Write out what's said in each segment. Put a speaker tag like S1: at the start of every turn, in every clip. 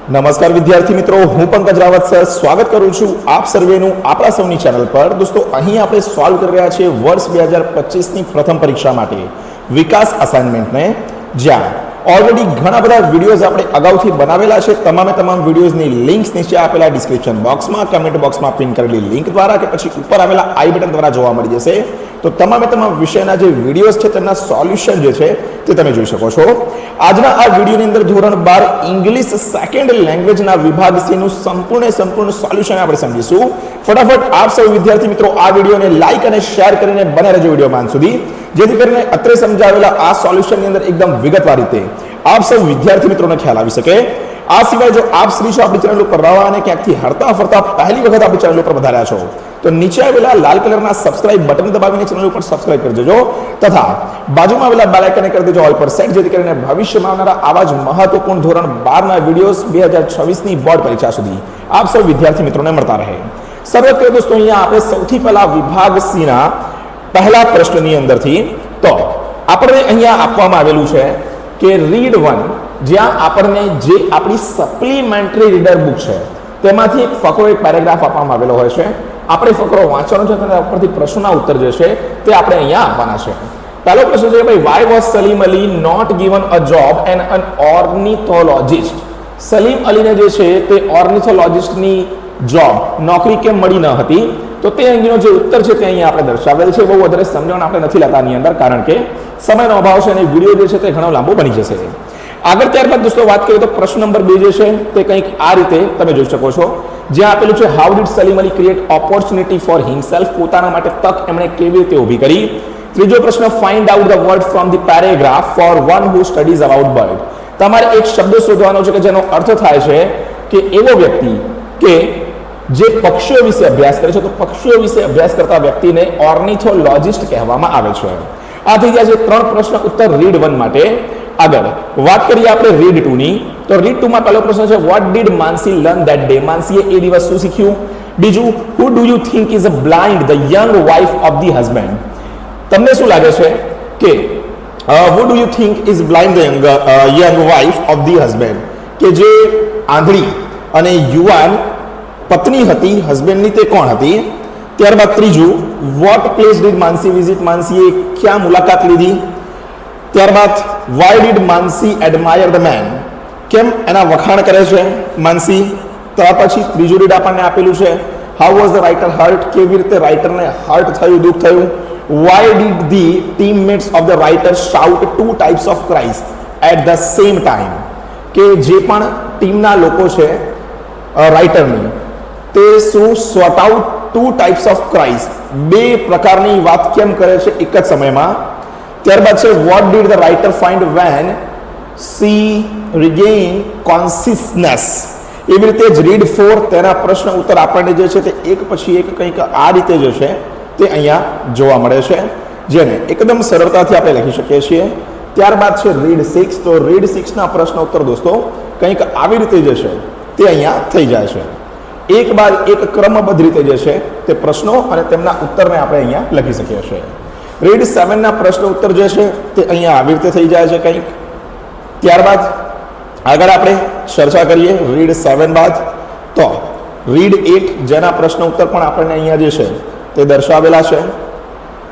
S1: નમસ્કાર વિદ્યાર્થી મિત્રો, હું પંકજ રાવત સર સ્વાગત કરું છું આપ સર્વેનું આપણા સૌની ચેનલ પર. દોસ્તો, અહીં આપણે સોલ્વ કરી રહ્યા છીએ વર્ષ 2025ની પ્રથમ પરીક્ષા માટે વિકાસ અસાઇનમેન્ટને, જ્યાં ઓલરેડી ઘણા બધા વિડીયોઝ આપણે અગાઉથી બનાવેલા છે. તમામ વિડીયોઝની લિંક્સ નીચે આપેલા ડિસ્ક્રિપ્શન બોક્સમાં, કમેન્ટ બોક્સમાં પિન કરેલી લિંક દ્વારા કે પછી ઉપર આવેલા આઈ બટન દ્વારા જોવા મળી જશે. તો તમામ વિષયના જે વિડીયોઝ છે તેમના સોલ્યુશન જે છે તે તમે જોઈ શકો છો. આજના આ વિડીયોની અંદર ધોરણ 12 ઇંગ્લિશ સેકન્ડ લેંગ્વેજના વિભાગ સી નું સંપૂર્ણ સોલ્યુશન આપણે સમજીશું. ફટાફટ આપ સૌ વિદ્યાર્થી મિત્રો આ વિડીયોને લાઈક અને શેર કરીને બને રહેજો વિડીયો અંત સુધી, જેથી કરીને અત્રે સમજાવેલા આ સોલ્યુશનની અંદર એકદમ વિગતવાર રીતે આપ સૌ વિદ્યાર્થી મિત્રોને ખ્યાલ આવી શકે. આ સિવાય જો આપ શ્રી છો આપણી ચેનલ ઉપર નવા અને ક્યાંકથી હરતા ફરતા પહેલી વખત આપણી ચેનલ ઉપર વધાર્યા છો તો નીચે આવેલા લાલ કલરના સબસ્ક્રાઇબ બટન દબાવીને ચેનલ ઉપર સબસ્ક્રાઇબ કરી દેજો, તથા બાજુમાં આવેલા બેલ આઇકન કરી દેજો ઓલ પર સેટ, જેથી કરીને ભવિષ્યમાં આવનારા આવા જ મહત્વપૂર્ણ ધોરણ 12 ના વિડીયોઝ 2026ની બોર્ડ પરીક્ષા સુધી આપ સૌ વિદ્યાર્થી મિત્રોને મળતા રહે. શરૂઆત કરીએ દોસ્તો અહીંયા આપણે સૌથી પહેલા વિભાગ સી ના પહેલા પ્રશ્નની અંદરથી. તો આપણને અહીંયા આપવામાં આવેલું છે કે રીડ 1, જ્યાં આપણને જે આપણી સપ્લિમેન્ટરી રીડર બુક છે તેમાંથી એક ફકરો, એક પેરેગ્રાફ આપવામાં આવેલો હોય છે. આપણે ફકરો વાંચવાનો છે અને ઉપરથી પ્રશ્નના ઉત્તર જે છે તે આપણે અહીંયા આપવાના છે. પહેલો પ્રશ્ન છે ભાઈ, why was Salim Ali not given a job and an ornithologist? Salim અલીને જે છે તે ઓર્નિથોલોજિસ્ટની જોબ, નોકરી કેમ મળી ન હતી? તો તે અંગેનો જે ઉત્તર છે તે અહીંયા આપણે દર્શાવેલ છે. બહુ વધારે સમજણ આપણે નથી લેતા આની અંદર, કારણ કે સમયનો અભાવ છે અને વિડીયો જે છે તે ઘણો લાંબો બની જશે. આગળ ત્યારબાદ દોસ્તો વાત કરીએ તો પ્રશ્ન નંબર 2 જે છે તે કંઈક આ રીતે તમે જોઈ શકો છો, જ્યાં આપેલું છે how did Salim Ali create opportunity four himself? પોતાના માટે તક એમણે કેવી રીતે ઊભી કરી? ત્રીજો પ્રશ્ન, find out the word from the paragraph for one who studies about bird. તમારે એક શબ્દ શોધવાનો છે કે જેનો અર્થ થાય છે કે એવો વ્યક્તિ કે જે પક્ષીઓ વિશે અભ્યાસ કરે છે, તો પક્ષીઓ વિશે અભ્યાસ કરતા વ્યક્તિને ઓર્નિથોલોજિસ્ટ કહેવામાં આવે છે. આ થઈ ગયા છે 3 પ્રશ્ન ઉત્તર રીડ 1 માટે. આગળ વાત કરીએ આપણે રીડ 2 ની. તો રીડ 2 માં પહેલો પ્રશ્ન છે, what did Mansi learn that day? માનસીએ એ દિવસ શું શીખ્યું? બીજું, who do you think is a blind the young wife of the husband? તમને શું લાગે છે કે who do you think is blind the young wife of the husband? કે જે આંધળી અને યુવાન પત્ની હતી હસબન્ડની તે કોણ હતી? ત્યારબાદ ત્રીજું, what place did Mansi visit? માનસીએ ક્યાં મુલાકાત લીધી? ત્યારબાદ, why did Mansi admire the man? કેમ એના વખાણ કરે છે માનસી? ત્યાર પછી ત્રીજું રીડ આપણને આપેલું છે, how was the writer hurt? કેવી રીતે રાઇટરને હર્ટ થયું, દુઃખ થયું? Why did the teammates of the writer shout 2 types of cries at the same time? કે જે પણ ટીમના લોકો છે રાઇટરની, તે શું sort out 2 types of cries, 2 પ્રકારની વાત કેમ કરે છે એક જ સમયમાં? ત્યારબાદ છે, what did the writer find when she regain consciousness? એવી રીતે જ રીડ 4 તેના પ્રશ્ન ઉત્તર આપણને જે છે તે એક પછી એક કંઈક આ રીતે જે છે તે અહીંયા જોવા મળે છે, જેને એકદમ સરળતાથી આપણે લખી શકીએ છીએ. ત્યારબાદ છે રીડ 6. તો રીડ 6 ના પ્રશ્ન ઉત્તર દોસ્તો કંઈક આવી રીતે જે છે તે અહીંયા થઈ જાય છે. એક બાદ એક ક્રમબદ્ધ રીતે જે છે તે પ્રશ્નો અને તેમના ઉત્તરને આપણે અહીંયા લખી શકીએ છીએ. રીડ 7 ના પ્રશ્ન ઉત્તર જે છે તે અહીંયા આવી રીતે થઈ જાય છે કંઈક. ત્યારબાદ આગળ આપણે ચર્ચા કરીએ રીડ 7 બાદ. તો રીડ 8 જેના પ્રશ્ન ઉત્તર પણ આપણને અહીંયા જે છે તે દર્શાવેલા છે.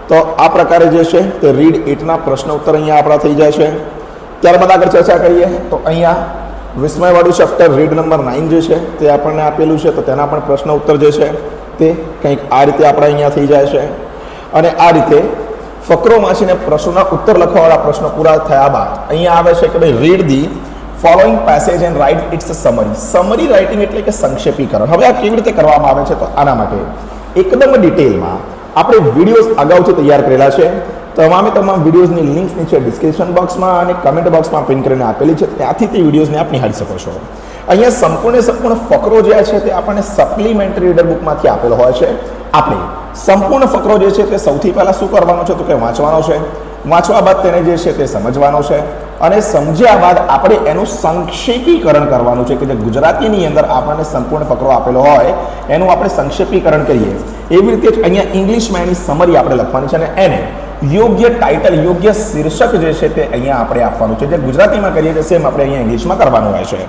S1: તો આ પ્રકારે જે છે તે રીડ 8 ના પ્રશ્ન ઉત્તર અહીંયા આપણા થઈ જાય છે. ત્યારબાદ આગળ ચર્ચા કરીએ તો અહીંયા વિસ્મયવાળું ચેપ્ટર રીડ નંબર 9 જે છે તે આપણને આપેલું છે, તો તેના પણ પ્રશ્ન ઉત્તર જે છે તે કંઈક આ રીતે આપણા અહીંયા થઈ જાય છે. અને આ રીતે ફકરો વાંચીને પ્રશ્નોના ઉત્તર લખવાવાળા પ્રશ્નો પૂરા થયા બાદ અહીંયા આવે છે કે ભાઈ read the following passage and write its summary. Summary writing એટલે કે સંક્ષેપીકરણ. હવે આ કેવી રીતે કરવામાં આવે છે? તો આના માટે એકદમ ડિટેલમાં આપણે વિડીયોઝ અગાઉથી તૈયાર કરેલા છે. તમામ વિડીયોઝની લિંક્સ નીચે ડિસ્ક્રિપ્શન બોક્સમાં અને કમેન્ટ બોક્સમાં પિન કરીને આપેલી છે, ત્યાંથી તે વિડીયોઝને આપ નિહાળી શકો છો. અહીંયા સંપૂર્ણ ફકરો જે છે તે આપણને સપ્લિમેન્ટરી રીડર બુકમાંથી આપેલો હોય છે. આપણે સંપૂર્ણ ફકરો જે છે તે સૌથી પહેલાં શું કરવાનો છે? તો કે વાંચવાનો છે. વાંચવા બાદ તેને જે છે તે સમજવાનો છે, અને સમજ્યા બાદ આપણે એનું સંક્ષેપીકરણ કરવાનું છે, કે જે ગુજરાતીની અંદર આપણને સંપૂર્ણ ફકરો આપેલો હોય એનું આપણે સંક્ષેપીકરણ કરીએ. એવી રીતે જ અહીંયા ઇંગ્લિશમાં એની સમરી આપણે લખવાની છે અને એને યોગ્ય ટાઇટલ, યોગ્ય શીર્ષક જે છે તે અહીંયા આપણે આપવાનું છે. જે ગુજરાતીમાં કરીએ છીએ સેમ આપણે અહીંયા ઇંગ્લિશમાં કરવાનું હોય છે.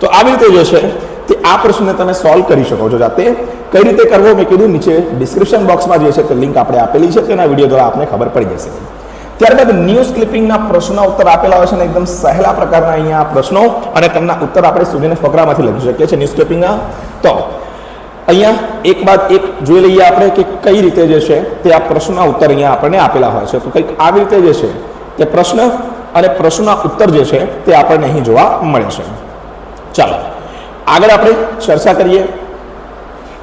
S1: તો આવી રીતે જે છે તે આ પ્રશ્નને તમે સોલ્વ કરી શકો છો જાતે. કઈ રીતે કરવો મેં કીધું, નીચે ડિસ્ક્રિપ્શન બોક્સમાં જે છે તે લિંક આપણે આપેલી છે, તેના વિડીયો દ્વારા આપને ખબર પડી જશે. ત્યારબાદ ન્યૂઝ ક્લિપિંગના પ્રશ્નો ઉત્તર આપેલા હોય છે ને એકદમ સહેલા પ્રકારના અહીંયા પ્રશ્નો અને તેમના ઉત્તર આપણે શોધીને ફકરામાંથી લખી શકીએ છીએ ન્યૂઝ ક્લિપિંગના. તો અહીંયા એક બાદ એક જોઈ લઈએ આપણે કે કઈ રીતે જે છે તે આ પ્રશ્નના ઉત્તર અહીંયા આપણને આપેલા હોય છે. તો કંઈક આવી રીતે જે છે તે પ્રશ્ન અને પ્રશ્નના ઉત્તર જે છે તે આપણને અહીં જોવા મળે છે. ચાલો આગળ આપણે ચર્ચા કરીએ.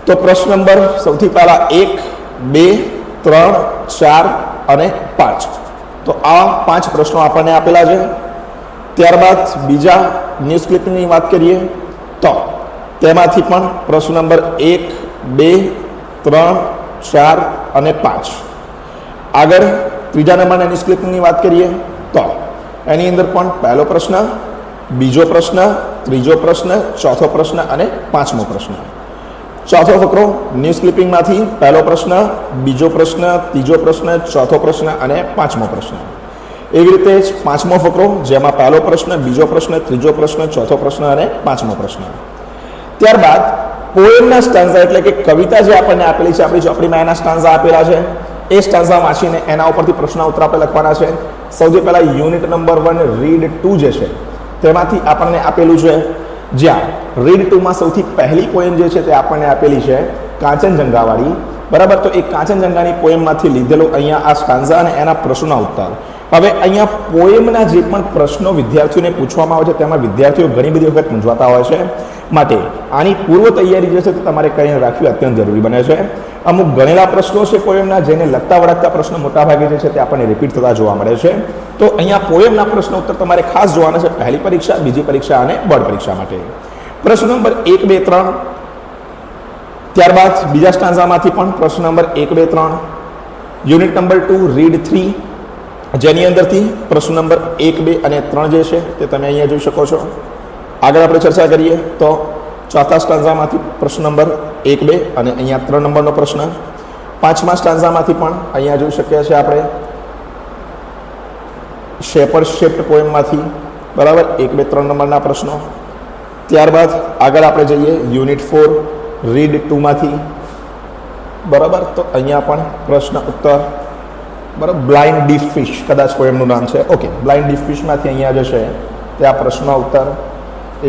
S1: તો પ્રશ્ન નંબર સૌથી પહેલા 1, 2, 3, 4 અને 5. તો આ 5 પ્રશ્નો આપણને આપેલા છે. ત્યારબાદ બીજા ન્યૂઝ ક્લિપિંગની વાત કરીએ તો તેમાંથી પણ પ્રશ્ન નંબર 1, 2, 3, 4 અને 5. આગળ ત્રીજા નંબરના ન્યૂઝ ક્લિપિંગની વાત કરીએ તો એની અંદર પણ પહેલો પ્રશ્ન, બીજો પ્રશ્ન, ત્રીજો પ્રશ્ન, ચોથો પ્રશ્ન અને પાંચમો પ્રશ્ન. ચોથો ફકરો ન્યૂઝ ક્લિપિંગમાંથી પહેલો પ્રશ્ન, બીજો પ્રશ્ન, ત્રીજો પ્રશ્ન, ચોથો પ્રશ્ન અને પાંચમો પ્રશ્ન. એવી રીતે જ પાંચમો ફકરો જેમાં પહેલો પ્રશ્ન, બીજો પ્રશ્ન, ત્રીજો પ્રશ્ન, ચોથો પ્રશ્ન અને પાંચમો પ્રશ્ન. ત્યારબાદ પોએમના સ્ટાન્ઝા એટલે કે કવિતા જે આપણને આપેલી છે આપણી ચોપડીમાં, એના સ્ટાન્ઝા આપેલા છે. એ સ્ટાન્ઝા વાંચીને એના ઉપરથી પ્રશ્ન ઉત્તર આપણે લખવાના છે. સૌથી પહેલાં યુનિટ નંબર 1 રીડ 2 જે છે તેમાંથી આપણને આપેલું છે, જ્યાં રીડ 2માં સૌથી પહેલી પોએમ જે છે તે આપણને આપેલી છે કાંચનજંઘાવાળી. બરાબર, તો એ કાંચનજંઘાની પોએમમાંથી લીધેલો અહીંયા આ સ્ટાન્ઝા અને એના પ્રશ્નોના ઉત્તર. હવે અહીંયા પોએમના જે પણ પ્રશ્નો વિદ્યાર્થીઓને પૂછવામાં આવે છે તેમાં વિદ્યાર્થીઓ ઘણી બધી વખત મૂંઝવાતા હોય છે. માટે આની પૂર્વ તૈયારી જે છે તે તમારે કરીને રાખવી અત્યંત જરૂરી બને છે. અમુક ગણેલા પ્રશ્નો છે પોએમના, જેને લગતા વળગતા પ્રશ્નો મોટાભાગે જે છે તે આપણને રિપીટ થતા જોવા મળે છે. તો અહીંયા પોએમના પ્રશ્નો ઉત્તર તમારે ખાસ જોવાના છે પહેલી પરીક્ષા, બીજી પરીક્ષા અને બોર્ડ પરીક્ષા માટે. પ્રશ્ન નંબર 1, 2, 3. ત્યારબાદ બીજા સ્ટાન્ઝામાંથી પણ પ્રશ્ન નંબર 1, 2, 3. યુનિટ નંબર 2 રીડ 3, જેની અંદરથી પ્રશ્ન નંબર 1, 2 અને 3 જે છે તે તમે અહીંયા જોઈ શકો છો. આગળ આપણે ચર્ચા કરીએ તો ચોથા સ્ટાન્ઝામાંથી પ્રશ્ન નંબર 1, 2 અને અહીંયા 3 નંબરનો પ્રશ્ન. પાંચમા સ્ટાન્ઝામાંથી પણ અહીંયા જોઈ શકીએ છીએ આપણે શેપર્ડ શેપ્ડ પોએમમાંથી, બરાબર, 1, 2, 3 નંબરના પ્રશ્નો. ત્યારબાદ આગળ આપણે જઈએ યુનિટ 4 રીડ 2માંથી, બરાબર, તો અહીંયા પણ પ્રશ્ન ઉત્તર, બરાબર, બ્લાઇન્ડ ડીપ ફિશ કદાચ પોએમનું નામ છે. ઓકે, બ્લાઇન્ડ ડીપ ફિશમાંથી અહીંયા જે છે તે આ પ્રશ્નનો ઉત્તર.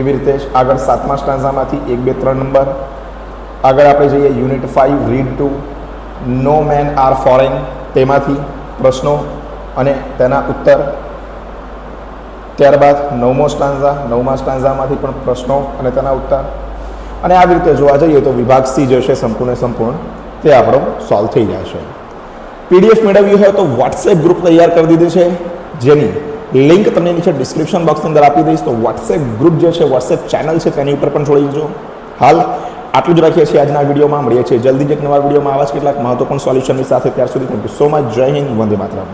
S1: એવી રીતે જ આગળ સાતમા સ્ટાન્ઝામાંથી 1, 2, 3 નંબર. આગળ આપણે જઈએ યુનિટ 5 રીડ 2 નો મેન આર ફોરેન, તેમાંથી પ્રશ્નો અને તેના ઉત્તર. ત્યારબાદ નવમો સ્ટાન્ઝામાંથી પણ પ્રશ્નો અને તેના ઉત્તર. અને આવી રીતે જોવા જઈએ તો વિભાગ સી જે છે સંપૂર્ણ તે આપણો સોલ્વ થઈ જાય છે. પીડીએફ મેળવવી હોય તો વોટ્સએપ ગ્રુપ તૈયાર કરી દીધી છે, જેની લિંક તમને નીચે ડિસ્ક્રિપ્શન બોક્સની અંદર આપી દઈશ. તો વોટ્સએપ ગ્રુપ જે છે, વોટ્સએપ ચેનલ છે, તેની ઉપર પણ જોડી દેજો. હાલ આટલું જ રાખીએ છીએ આજના વિડીયોમાં. મળીએ છીએ જલ્દી જ એક નવા વિડીયોમાં આવા જ કેટલાક મહત્વપૂર્ણ સોલ્યુશનની સાથે. ત્યાર સુધી થેન્ક યુ સો મચ. જય હિન્દ, વંદે માતરમ.